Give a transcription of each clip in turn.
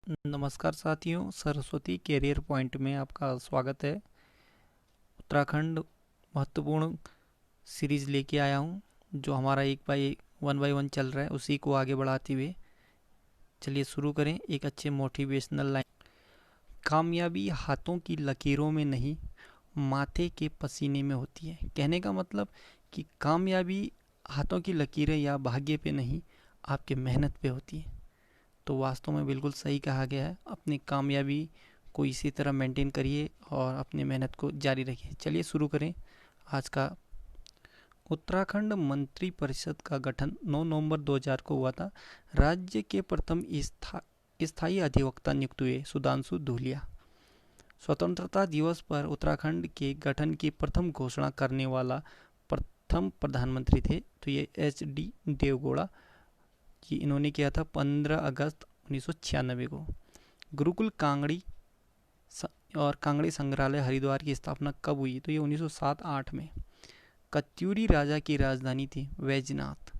नमस्कार साथियों, Saraswati career point में आपका स्वागत है। उत्तराखंड महत्वपूर्ण सीरीज लेके आया हूँ, जो हमारा वन बाय वन चल रहा है, उसी को आगे बढ़ाते हुए चलिए शुरू करें एक अच्छे मोटिवेशनल लाइन। कामयाबी हाथों की लकीरों में नहीं, माथे के पसीने में होती है। कहने का मतलब कि कामयाबी हाथों की लकीरें या भाग्य पे नहीं, आपके मेहनत पे होती है। तो वास्तव में बिल्कुल सही कहा गया है। अपनी कामयाबी को इसी तरह मेंटेन करिए और अपनी मेहनत को जारी रखिए। चलिए शुरू करें आज का। उत्तराखंड मंत्री परिषद का गठन 9 नवंबर 2000 को हुआ था। राज्य के प्रथम स्थायी अधिवक्ता नियुक्त हुए सुधांशु धूलिया। स्वतंत्रता दिवस पर उत्तराखंड के गठन की प्रथम घोषणा करने वाला प्रथम प्रधानमंत्री थे, तो ये HD देवगौड़ा कि इन्होंने किया था 15 अगस्त 1996 को। गुरुकुल कांगड़ी और कांगड़ी संग्रहालय हरिद्वार की स्थापना कब हुई? तो ये 1907-8 में। कत्यूरी राजा की राजधानी थी वैजनाथ।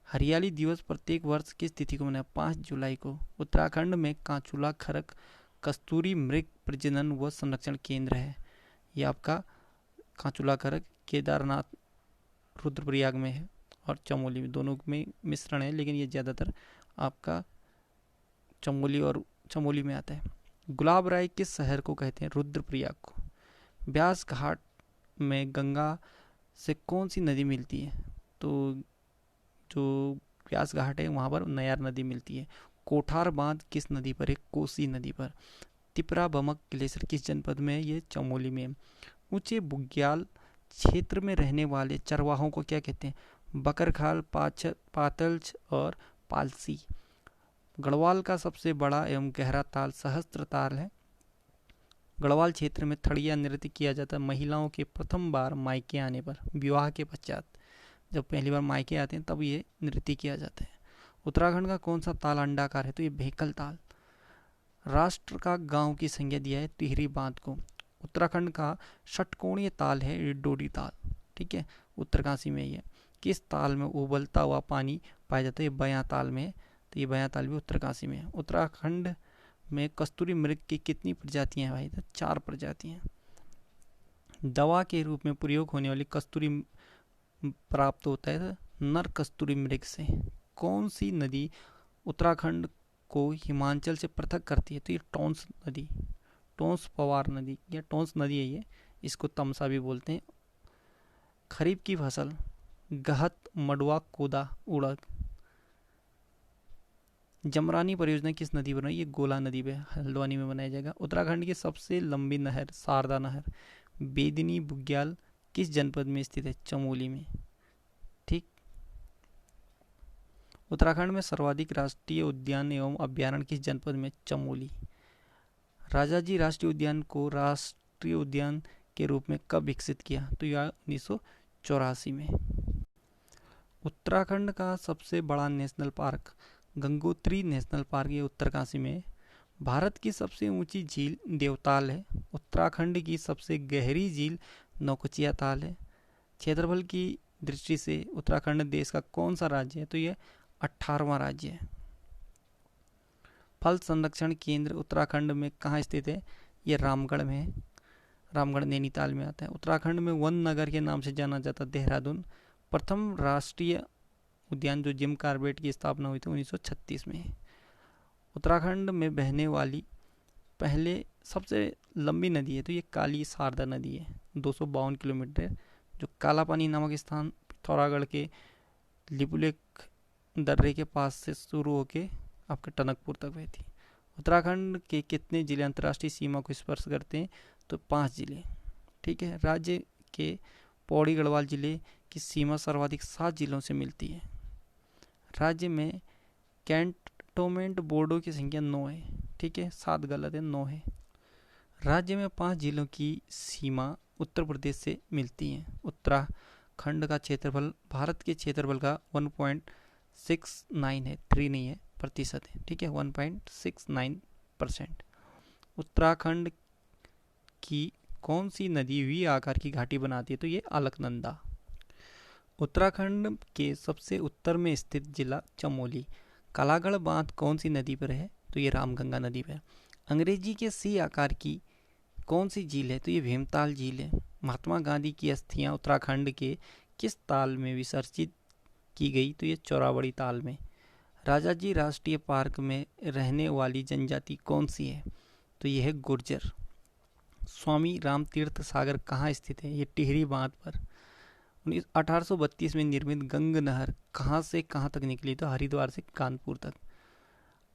हरियाली दिवस प्रत्येक वर्ष किस तिथि को मनाया? 5 जुलाई को। उत्तराखंड में कांचुला खरक कस्तूरी मृग प्रजनन व संरक्षण केंद्र है। ये आपका कांचुला खरक केदारनाथ रुद्रप्रयाग में है और चमोली में, दोनों में मिश्रण है, लेकिन ये ज़्यादातर आपका चमोली में आता है। गुलाब राय किस शहर को कहते हैं? रुद्रप्रयाग को। ब्यास घाट में गंगा से कौन सी नदी मिलती है? तो जो ब्यास घाट है वहाँ पर नयार नदी मिलती है। कोठार बांध किस नदी पर है? कोसी नदी पर। तिपरा बमक ग्लेशियर किस जनपद में है? ये चमोली में। ऊंचे बुग्याल क्षेत्र में रहने वाले चरवाहों को क्या कहते हैं? बकरखाल, पातल्छ और पालसी। गढ़वाल का सबसे बड़ा एवं गहरा ताल सहस्त्र ताल है। गढ़वाल क्षेत्र में थड़िया नृत्य किया जाता है महिलाओं के प्रथम बार मायके आने पर, विवाह के पश्चात जब पहली बार मायके आते हैं तब ये नृत्य किया जाता है। उत्तराखंड का कौन सा ताल अंडाकार है? तो ये भेकल ताल। राष्ट्र का गांव की संज्ञा दिया है टिहरी बांध को। उत्तराखंड का षटकोणीय ताल है डोडी ताल, ठीक है, उत्तरकाशी में ही है। किस ताल में उबलता हुआ पानी पाया जाता है? ये बयां ताल में है, तो ये बयां ताल भी उत्तरकाशी में है। उत्तराखंड में कस्तूरी मृग की कितनी प्रजातियां हैं भाई? तो 4 प्रजातियां। दवा के रूप में प्रयोग होने वाली कस्तूरी प्राप्त होता है नर कस्तूरी मृग से। कौन सी नदी उत्तराखंड को हिमाचल से पृथक करती है? तो ये टोंस नदी, टोंस पवार नदी या टोंस नदी है ये, इसको तमसा भी बोलते हैं। खरीफ की फसल गहत, मडुआ, कोदा, उड़द। जमरानी परियोजना किस नदी पर बनी? ये गोला नदी पे हल्द्वानी में बनाया जाएगा। उत्तराखंड की सबसे लंबी नहर शारदा नहर बेदिनी बुग्याल किस जनपद में स्थित है? चमोली में, ठीक। उत्तराखंड में सर्वाधिक राष्ट्रीय उद्यान एवं अभ्यारण्य किस जनपद में? चमोली। राजाजी राष्ट्रीय उद्यान को राष्ट्रीय उद्यान के रूप में कब विकसित किया? तो यह 1984 में। उत्तराखंड का सबसे बड़ा national park Gangotri national park ये उत्तरकाशी में। भारत की सबसे ऊंची झील देवताल है। उत्तराखंड की सबसे गहरी झील नौकुचिया ताल है। क्षेत्रफल की दृष्टि से उत्तराखंड देश का कौन सा राज्य है? तो ये 18वां राज्य है। फल संरक्षण केंद्र उत्तराखंड में कहाँ स्थित है? ये रामगढ़ में है, रामगढ़ नैनीताल में आता है। उत्तराखंड में वन नगर के नाम से जाना जाता देहरादून। प्रथम राष्ट्रीय उद्यान जो जिम कॉर्बेट की स्थापना हुई थी 1936 में। उत्तराखंड में बहने वाली पहले सबसे लंबी नदी है तो ये काली शारदा नदी है, 252 किलोमीटर, जो काला पानी नामक स्थान पिथौरागढ़ के लिपुलेख दर्रे के पास से शुरू होकर आपके टनकपुर तक बहती। उत्तराखंड के कितने जिले अंतर्राष्ट्रीय सीमा को स्पर्श करते हैं? तो 5 जिले, ठीक है। राज्य के पौड़ी गढ़वाल जिले की सीमा सर्वाधिक 7 जिलों से मिलती है। राज्य में कैंटोनमेंट बोर्डों की संख्या 9 है, ठीक है, 7 गलत है, 9 है। राज्य में 5 जिलों की सीमा उत्तर प्रदेश से मिलती है। उत्तराखंड का क्षेत्रफल भारत के क्षेत्रफल का 1.69 है, 3 नहीं है, प्रतिशत है, ठीक है, 1.69%। उत्तराखंड की कौन सी नदी वी आकार की घाटी बनाती है? तो ये अलकनंदा। उत्तराखंड के सबसे उत्तर में स्थित जिला चमोली। कालागढ़ बांध कौन सी नदी पर है? तो ये रामगंगा नदी पे है। अंग्रेजी के सी आकार की कौन सी झील है? तो ये भीमताल झील है। महात्मा गांधी की अस्थियां उत्तराखंड के किस ताल में विसर्जित की गई? तो ये चौराबड़ी ताल में। राजाजी राष्ट्रीय पार्क में रहने वाली जनजाति कौन सी है? तो ये है गुर्जर। स्वामी रामतीर्थ सागर कहाँ स्थित है? ये टिहरी बांध पर। 1832 में निर्मित गंग नहर कहाँ से कहाँ तक निकली? तो हरिद्वार से कानपुर तक।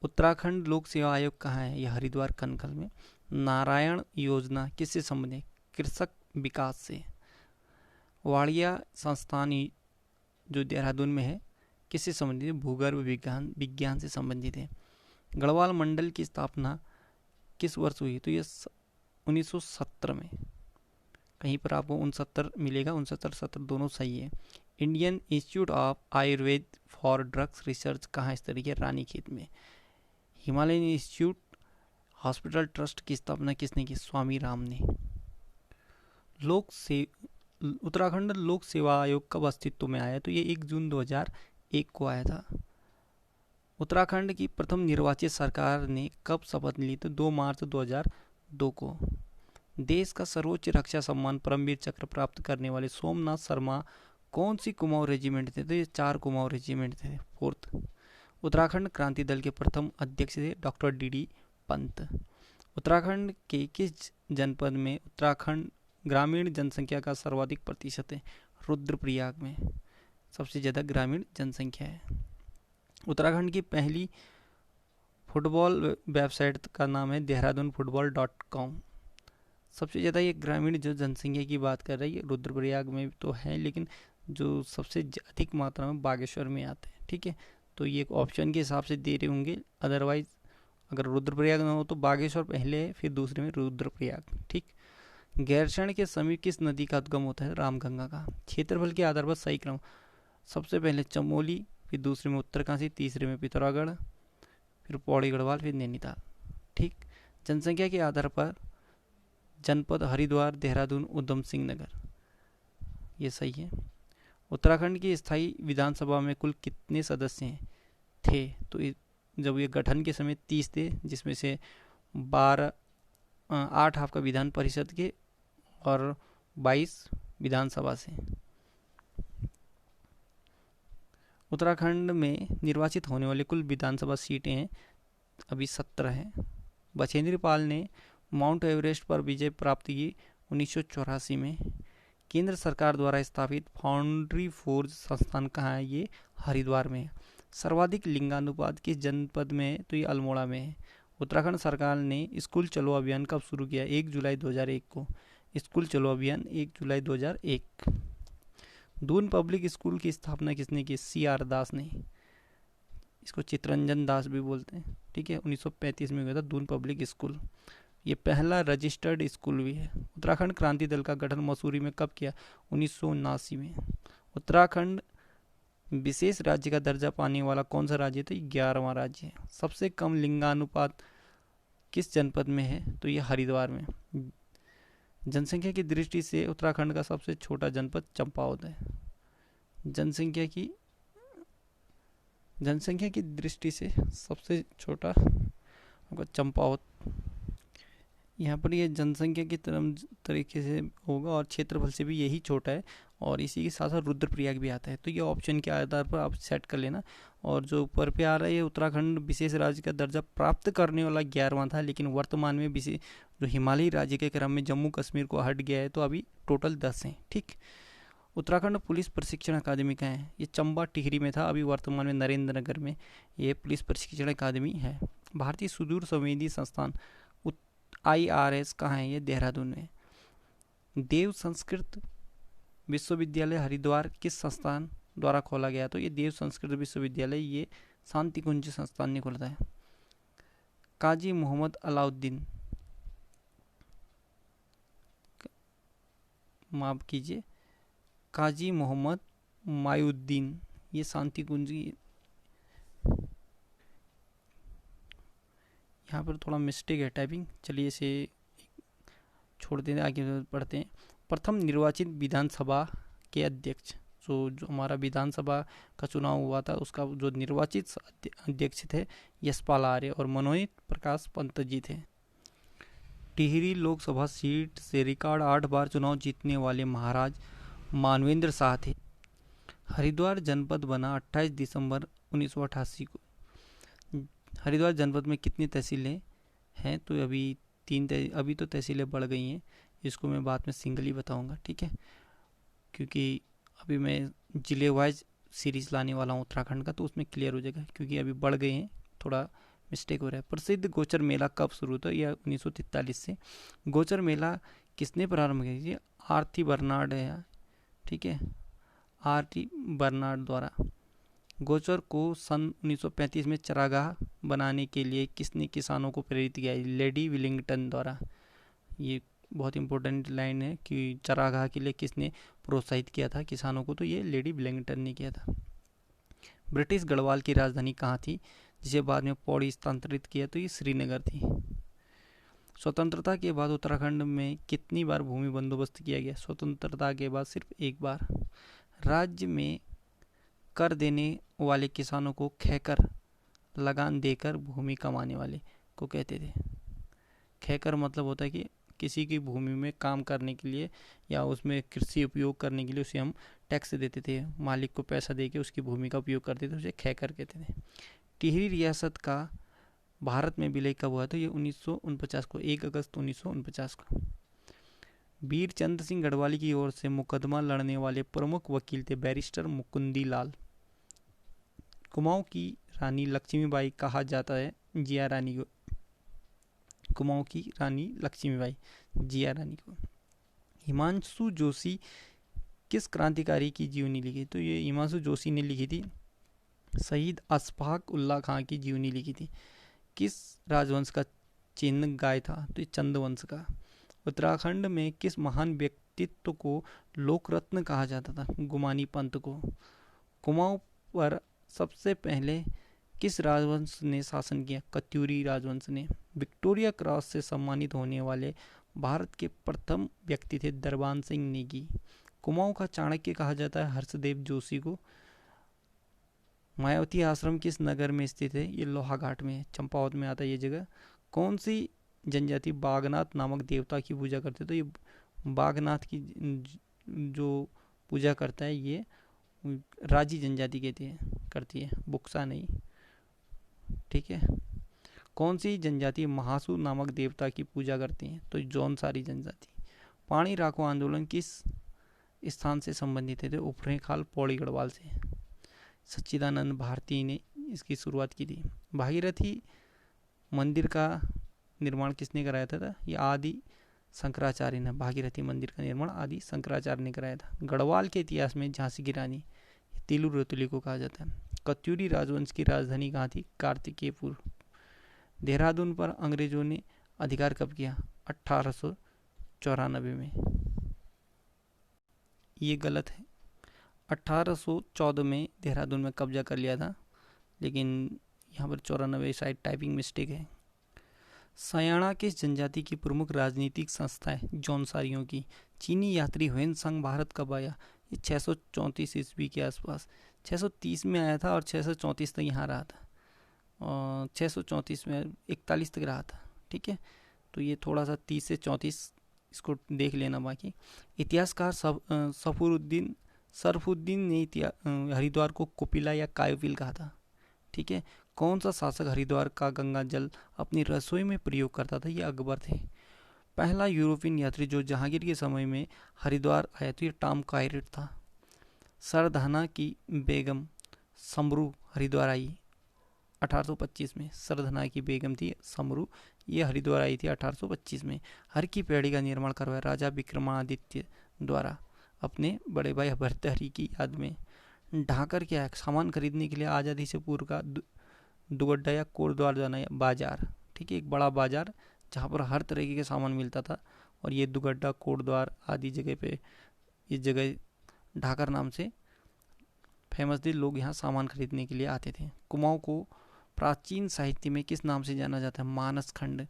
उत्तराखंड लोक सेवा आयोग कहाँ है? यह हरिद्वार कनखल में। नारायण योजना किससे संबंधित? कृषक विकास से। वाड़िया संस्थान जो देहरादून में है किससे संबंधित है? भूगर्भ विज्ञान से संबंधित है। गढ़वाल मंडल की स्थापना किस वर्ष हुई? तो ये 1970 में। कहीं पर आपको 69 मिलेगा, 69-70 दोनों सही है। Indian institute of Ayurveda for drugs research कहाँ स्थित है? रानीखेत में। हिमालयन इंस्टीट्यूट हॉस्पिटल ट्रस्ट की स्थापना किसने की? स्वामी राम ने। उत्तराखंड लोक सेवा आयोग कब अस्तित्व में आया? तो ये 1 जून 2001 को आया था। उत्तराखंड की प्रथम निर्वाचित सरकार ने कब शपथ ली? तो 2 मार्च 2002 को। देश का सर्वोच्च रक्षा सम्मान परमवीर चक्र प्राप्त करने वाले सोमनाथ शर्मा कौन सी कुमाऊं रेजिमेंट थे? तो ये 4 कुमाऊं रेजिमेंट थे, 4th। उत्तराखंड क्रांति दल के प्रथम अध्यक्ष थे डॉक्टर डी पंत। उत्तराखंड के किस जनपद में उत्तराखंड ग्रामीण जनसंख्या का सर्वाधिक प्रतिशत है? रुद्रप्रयाग में सबसे ज़्यादा ग्रामीण जनसंख्या है। उत्तराखंड की पहली फुटबॉल वेबसाइट का नाम है dehradunfootball.com। सबसे ज़्यादा ये ग्रामीण जो जनसंख्या की बात कर रही है रुद्रप्रयाग में तो है, लेकिन जो सबसे अधिक मात्रा में बागेश्वर में आते हैं। ठीक है, तो ये एक ऑप्शन के हिसाब से दे रहे होंगे, अदरवाइज अगर रुद्रप्रयाग ना हो तो बागेश्वर पहले है, फिर दूसरे में रुद्रप्रयाग। ठीक। गैरसैंण के समीप किस नदी का उद्गम होता है? रामगंगा का। क्षेत्रफल के आधार पर सही क्रम, सबसे पहले चमोली, फिर दूसरे में उत्तरकाशी, तीसरे में पिथौरागढ़, फिर पौड़ी गढ़वाल, फिर नैनीताल। ठीक। जनसंख्या के आधार पर जनपद हरिद्वार, देहरादून, उधम सिंह नगर, ये सही है। उत्तराखंड की स्थायी विधानसभा में कुल कितने सदस्य थे? तो जब ये गठन के समय 30 थे, जिसमें से 8 आपका विधान परिषद के और 22 विधानसभा से। उत्तराखंड में निर्वाचित होने वाले कुल विधानसभा सीटें हैं अभी 17 हैं। बछेंद्री पाल ने माउंट एवरेस्ट पर विजय प्राप्त की 1984 में। केंद्र सरकार द्वारा स्थापित फाउंड्री फोर्ज संस्थान कहाँ है? ये हरिद्वार में है। सर्वाधिक लिंगानुपात किस जनपद में है? तो ये अल्मोड़ा में है। उत्तराखंड सरकार ने स्कूल चलो अभियान कब शुरू किया? 1 जुलाई 2001 को। स्कूल चलो अभियान 1 जुलाई 2001। दून पब्लिक स्कूल की स्थापना किसने की? CR दास ने। इसको चितरंजन दास भी बोलते हैं। ठीक है, 1935 में हुआ था दून पब्लिक स्कूल। ये पहला रजिस्टर्ड स्कूल भी है। उत्तराखंड क्रांति दल का गठन मसूरी में कब किया? 1979 में। उत्तराखंड विशेष राज्य का दर्जा पाने वाला कौन सा राज्य? तो 11वां राज्य है। सबसे कम लिंगानुपात किस जनपद में है? तो ये हरिद्वार में। जनसंख्या की दृष्टि से उत्तराखंड का सबसे छोटा जनपद चंपावत है। जनसंख्या की दृष्टि से सबसे छोटा आपका चंपावत। यहाँ पर ये जनसंख्या की तरीके से होगा और क्षेत्रफल से भी यही छोटा है, और इसी के साथ साथ रुद्रप्रयाग भी आता है। तो ये ऑप्शन के आधार पर आप सेट कर लेना। और जो ऊपर पे आ रहा है उत्तराखंड विशेष राज्य का दर्जा प्राप्त करने वाला 11वां था, लेकिन वर्तमान में विशेष जो हिमालयी राज्य के क्रम में जम्मू कश्मीर को हट गया है, तो अभी टोटल 10 हैं। ठीक। उत्तराखंड पुलिस प्रशिक्षण अकादमी कहाँ है? ये चंबा टिहरी में था, अभी वर्तमान में नरेंद्र नगर में ये पुलिस प्रशिक्षण अकादमी है। भारतीय सुदूर संवेदी संस्थान IRS कहाँ है? ये देहरादून में। देव संस्कृत विश्वविद्यालय हरिद्वार किस संस्थान द्वारा खोला गया? तो ये देव संस्कृत विश्वविद्यालय ये शांति कुंज संस्थान ने खोला है। काजी मोहम्मद अलाउद्दीन, माफ कीजिए, काजी मोहम्मद मायुद्दीन, ये शांति कुंज, यहाँ पर थोड़ा मिस्टेक है टाइपिंग, चलिए इसे छोड़ देते हैं, आगे पढ़ते हैं। प्रथम निर्वाचित विधानसभा के अध्यक्ष जो हमारा विधानसभा का चुनाव हुआ था उसका जो निर्वाचित अध्यक्ष थे यशपाल आर्य और मनोनीत प्रकाश पंत जी थे। टिहरी लोकसभा सीट से रिकॉर्ड 8 बार चुनाव जीतने वाले महाराज मानवेंद्र शाह थे। हरिद्वार जनपद बना 28 दिसंबर 1988 को। हरिद्वार जनपद में कितनी तहसीलें हैं? तो अभी तो तहसीलें बढ़ गई हैं, इसको मैं बाद में सिंगल ही बताऊंगा, ठीक है, क्योंकि अभी मैं जिले वाइज सीरीज लाने वाला हूँ उत्तराखंड का, तो उसमें क्लियर हो जाएगा, क्योंकि अभी बढ़ गए हैं, थोड़ा मिस्टेक हो रहा है। प्रसिद्ध गोचर मेला कब शुरू हुआ? यह 1943 से। गोचर मेला किसने प्रारंभ किया? आर्थी बर्नार्ड है, ठीक है, आर्थी बर्नार्ड द्वारा। गोचर को सन 1935 में चरागाह बनाने के लिए किसने किसानों को प्रेरित किया? लेडी विलिंगटन द्वारा। ये बहुत इंपॉर्टेंट लाइन है कि चरागाह के लिए किसने प्रोत्साहित किया था किसानों को? तो ये लेडी विलिंगटन ने किया था। ब्रिटिश गढ़वाल की राजधानी कहाँ थी, जिसे बाद में पौड़ी स्थानांतरित किया? तो ये श्रीनगर थी। स्वतंत्रता के बाद उत्तराखंड में कितनी बार भूमि बंदोबस्त किया गया? स्वतंत्रता के बाद सिर्फ एक बार। राज्य में कर देने वाले किसानों को खैकर, लगान देकर भूमि कमाने वाले को कहते थे। खैकर मतलब होता है कि किसी की भूमि में काम करने के लिए या उसमें कृषि उपयोग करने के लिए उसे हम टैक्स देते थे, मालिक को पैसा देके उसकी भूमि का उपयोग करते थे, उसे खैकर कहते थे। टिहरी रियासत का भारत में विलय कब हुआ? तो ये 1949 को, 1 अगस्त 1949 को। वीर चंद्र सिंह गढ़वाली की ओर से मुकदमा लड़ने वाले प्रमुख वकील थे बैरिस्टर मुकुंदी लाल। कुमाऊं की रानी लक्ष्मीबाई कहा जाता है जिया रानी को। कुमाऊं की रानी लक्ष्मीबाई, जिया रानी को। हिमांशु जोशी किस क्रांतिकारी की जीवनी लिखी? तो ये हिमांशु जोशी ने लिखी थी। शहीद अशफाक उल्लाह खां की जीवनी लिखी थी। किस राजवंश का चिन्ह गाय था? तो ये चंदवंश का। उत्तराखंड में किस महान व्यक्तित्व को लोकरत्न कहा जाता था? गुमानी पंत को। कुमाऊं पर सबसे पहले किस राजवंश ने शासन किया? कत्यूरी राजवंश ने। विक्टोरिया क्रॉस से सम्मानित होने वाले भारत के प्रथम व्यक्ति थे दरबान सिंह नेगी। कुमाऊं का चाणक्य कहा जाता है हर्षदेव जोशी को। मायावती आश्रम किस नगर में स्थित है? ये लोहाघाट में है, चंपावत में आता है ये जगह। कौन सी जनजाति बागनाथ नामक देवता की पूजा करते? तो ये बागनाथ की जो पूजा करता है ये राजी जनजाति करती है, बुक्सा नहीं, ठीक है। कौन सी जनजाति महासु नामक देवता की पूजा करती है? तो जौनसारी जनजाति। पानी राखो आंदोलन किस स्थान से संबंधित है? तो उपरेखाल पौड़ी गढ़वाल से। सच्चिदानंद भारती ने इसकी शुरुआत की थी। भागीरथी मंदिर का निर्माण किसने कराया था? ये आदि शंकराचार्य ने। भागीरथी मंदिर का निर्माण आदि शंकराचार्य ने कराया था। गढ़वाल के इतिहास में झांसी की रानी तिलु रतुली को कहा जाता है। कत्यूरी राजवंश की राजधानी कहाँ थी? कार्तिकेयपुर। देहरादून पर अंग्रेजों ने अधिकार कब किया? 1894 में। ये गलत है। 1814 में देहरादून में कब्जा कर लिया था, लेकिन यहाँ पर 94 शायद टाइपिंग मिस्टेक है। सयाना किस जनजाति की प्रमुख राजनीतिक संस्था है? जौनसारियों की। चीनी यात्री ह्वेन सांग भारत कब आया? ये 634 ईस्वी के आसपास। 630 में आया था और 634 तक यहाँ रहा था, और 634 में 41 तक रहा था, ठीक है। तो ये थोड़ा सा 30 से 34 इसको देख लेना बाकी। इतिहासकार सरफुद्दीन ने हरिद्वार को कुपिला या कायोपिल कहा था, ठीक है। कौन सा शासक हरिद्वार का गंगा जल अपनी रसोई में प्रयोग करता था? ये अकबर थे। पहला यूरोपियन यात्री जो जहांगीर के समय में हरिद्वार आया तो ये टॉम कायरेट था। सरधाना की बेगम समरू हरिद्वार आई 1825 में। सरधना की बेगम थी समरू, ये हरिद्वार आई थी 1825 में। हर की पेड़ी का निर्माण करवाया राजा विक्रमादित्य द्वारा अपने बड़े भाई भर्तृहरि की याद में। ढाकर क्या है? सामान खरीदने के लिए आज़ादी से पूर्व का दुगड्डा या कोटद्वार जाना बाजार, ठीक है, एक बड़ा बाजार जहाँ पर हर तरीके के सामान मिलता था, और ये दुगड्डा कोटद्वार आदि जगह पे इस जगह ढाकर नाम से फेमस थे। लोग यहाँ सामान खरीदने के लिए आते थे। कुमाऊं को प्राचीन साहित्य में किस नाम से जाना जाता है? मानस खंड।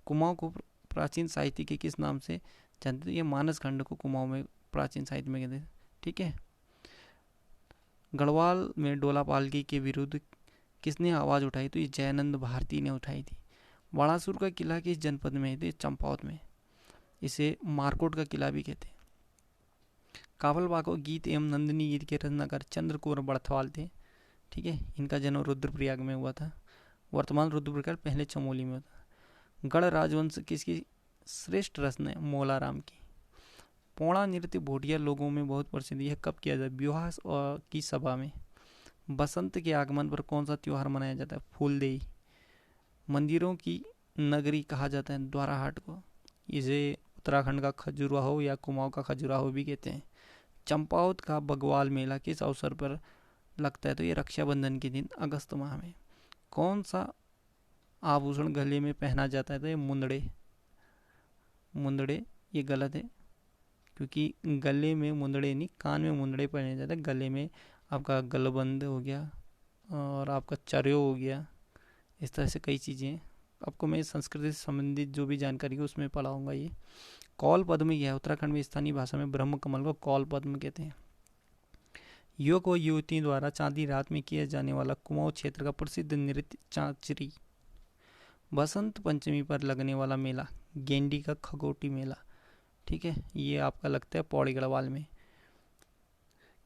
कुमाऊं को प्राचीन साहित्य के किस नाम से जानते थे? ये मानस खंड को कुमाऊं में प्राचीन साहित्य में कहते हैं, ठीक है। गढ़वाल में डोला पालकी के विरुद्ध किसने आवाज़ उठाई? तो ये जयानंद भारती ने उठाई थी। बाणासुर का किला किस जनपद में है? तो चंपावत में। इसे मारकोट का किला भी कहते हैं। काबल बाको गीत एवं नंदिनी गीत के रचनाकार चंद्रकुंवर बड़थवाल थे। ठीक है, इनका जन्म रुद्रप्रयाग में हुआ था। वर्तमान रुद्रप्रयाग पहले चमोली में होता। गढ़ राजवंश किसकी श्रेष्ठ रचना है? मोलाराम की। पौड़ा नृत्य भोटिया लोगों में बहुत प्रसिद्ध। यह कब किया जाता है? विवाह की सभा में। बसंत के आगमन पर कौन सा त्योहार मनाया जाता है? फूलदेई। मंदिरों की नगरी कहा जाता है द्वाराहाट को। इसे उत्तराखंड का खजुराहो या कुमाऊं का खजुराहो भी कहते हैं। चंपावत का बगवाल मेला किस अवसर पर लगता है? तो ये रक्षाबंधन के दिन अगस्त माह में। कौन सा आभूषण गले में पहना जाता है? तो ये मुंदड़े। मुंदड़े ये गलत है, क्योंकि गले में मुंदड़े नहीं, कान में मुंदड़े पहने जाते हैं। गले में आपका गलबंद हो गया और आपका चर्यो हो गया। इस तरह से कई चीज़ें हैं। आपको मैं संस्कृति से संबंधित जो भी जानकारी है उसमें पढ़ाऊँगा। ये कौल पद्म यह है। उत्तराखंड में स्थानीय भाषा में ब्रह्म कमल को कौल पद्म कहते हैं। युवक व युवतियों द्वारा चांदी रात में किया जाने वाला कुमाऊं क्षेत्र का प्रसिद्ध नृत्य चांचरी। बसंत पंचमी पर लगने वाला मेला गेंडी का खगोटी मेला। ठीक है, ये आपका लगता है पौड़ी गढ़वाल में।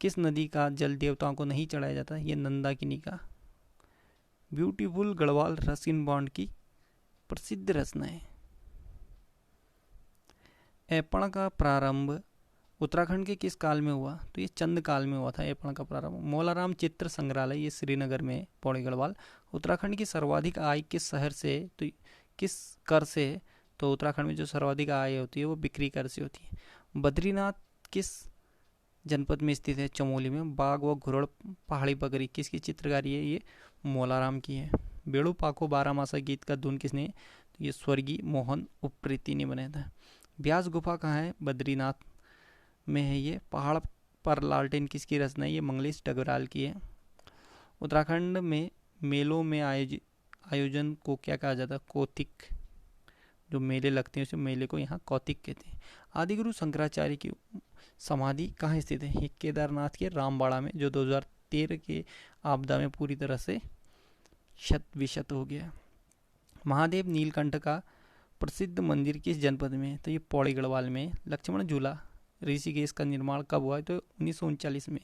किस नदी का जल देवताओं को नहीं चढ़ाया जाता? ये नंदाकिनी का। ब्यूटीफुल गढ़वाल रस्किन बॉन्ड की प्रसिद्ध रचना है। ऐपण का प्रारंभ उत्तराखंड के किस काल में हुआ? तो ये चंद काल में हुआ था ऐपण का प्रारंभ। मौलाराम चित्र संग्रहालय ये श्रीनगर में, पौड़ी गढ़वाल। उत्तराखंड की सर्वाधिक आय किस शहर से? तो किस कर से? तो उत्तराखंड में जो सर्वाधिक आय होती है वो बिक्री कर से होती है। बद्रीनाथ किस जनपद में स्थित है? चमोली में। बाघ व घुरड़ पहाड़ी बकरी किसकी चित्रकारी है? ये मौलाराम की है। बेड़ू पाको बारामासा गीत का धुन किसने? तो ये स्वर्गीय मोहन उप्रेती ने बनाया था। ब्यास गुफा कहाँ है? बद्रीनाथ में है ये। पहाड़ पर लालटेन किसकी रचना है? ये मंगलेश डगराल की है। उत्तराखंड में मेलों में आयोजन को क्या कहा जाता है? कौतिक। जो मेले लगते हैं उसे मेले को यहाँ कौतिक कहते हैं। आदिगुरु शंकराचार्य की समाधि कहाँ स्थित है? ये केदारनाथ के रामबाड़ा में, जो 2013 के आपदा में पूरी तरह से शत विशत हो गया। महादेव नीलकंठ का प्रसिद्ध मंदिर किस जनपद में है? तो ये पौड़ी गढ़वाल में। लक्ष्मण झूला ऋषिकेश का निर्माण कब हुआ है? तो 1939 में।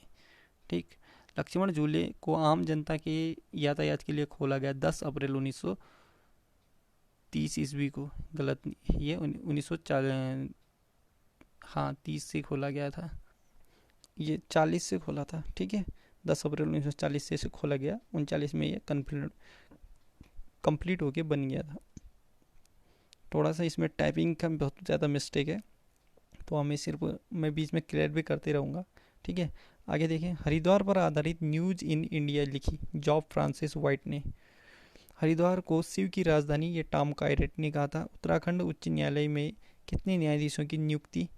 ठीक, लक्ष्मण झूले को आम जनता के यातायात के लिए खोला गया 10 अप्रैल 1930 ईस्वी को। गलत, ये 1940, हाँ 30 से खोला गया था। ये 40 से खोला था। ठीक है, 10 अप्रैल 1940 से खोला गया। 39 में ये कंप्लीट होके बन गया था। थोड़ा सा इसमें टाइपिंग का बहुत ज़्यादा मिस्टेक है, तो हमें सिर्फ मैं बीच में क्लियर भी करते रहूँगा। ठीक है, आगे देखें। हरिद्वार पर आधारित न्यूज़ इन इंडिया लिखी जॉब फ्रांसिस वाइट ने। हरिद्वार को शिव की राजधानी ये टॉम कायरेट ने कहा था। उत्तराखंड उच्च न्यायालय में कितने न्यायाधीशों की नियुक्ति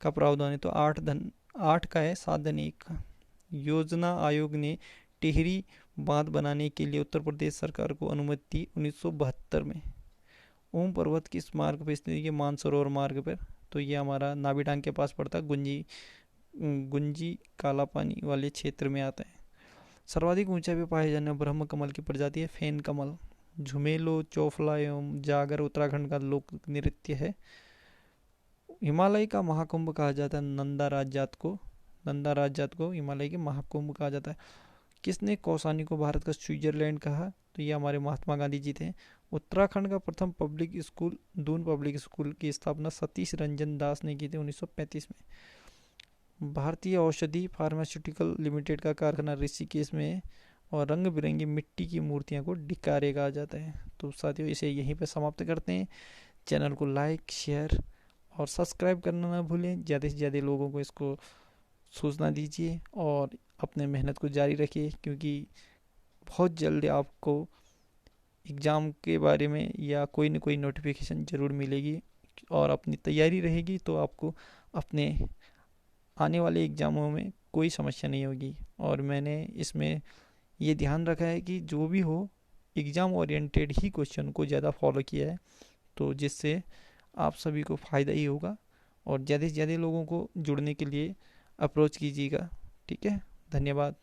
का प्रावधान है? तो 8 का है, 7-1 का। योजना आयोग ने टिहरी बांध बनाने के लिए उत्तर प्रदेश सरकार को अनुमति दी 1972 में। ओम पर्वत किस मार्ग पर स्थित है? मानसरोवर मार्ग पर। तो ये हमारा नाभिडांग के पास पड़ता है, गुंजी काला पानी वाले क्षेत्र में आता है। सर्वाधिक ऊंचाई पे पाए जाने ब्रह्म कमल की प्रजाति है फेन कमल। झुमेलो, चौफला एवं जागर उत्तराखंड का लोक नृत्य है। हिमालय का महाकुंभ कहा जाता है नंदा राज जात को हिमालय के महाकुंभ कहा जाता है। किसने कौसानी को भारत का स्विट्जरलैंड कहा? तो ये हमारे महात्मा गांधी जी थे। उत्तराखंड का प्रथम public school Doon public school की स्थापना सतीश रंजन दास ने की थी 1935 में। भारतीय औषधि फार्मास्यूटिकल लिमिटेड का कारखाना ऋषिकेश में है और रंग बिरंगी मिट्टी की मूर्तियां को डिकारे कहा जाता है। तो साथियों, इसे यहीं पर समाप्त करते हैं। चैनल को लाइक, शेयर और सब्सक्राइब करना ना भूलें। ज़्यादा से ज़्यादा लोगों को इसको सूचना दीजिए और अपने मेहनत को जारी रखिए, क्योंकि बहुत जल्द आपको एग्ज़ाम के बारे में या कोई न कोई नोटिफिकेशन ज़रूर मिलेगी और अपनी तैयारी रहेगी तो आपको अपने आने वाले एग्ज़ामों में कोई समस्या नहीं होगी। और मैंने इसमें ये ध्यान रखा है कि जो भी हो एग्ज़ाम ओरिएंटेड ही क्वेश्चन को ज़्यादा फॉलो किया है, तो जिससे आप सभी को फ़ायदा ही होगा। और ज़्यादा से ज़्यादा लोगों को जुड़ने के लिए अप्रोच कीजिएगा। ठीक है, धन्यवाद।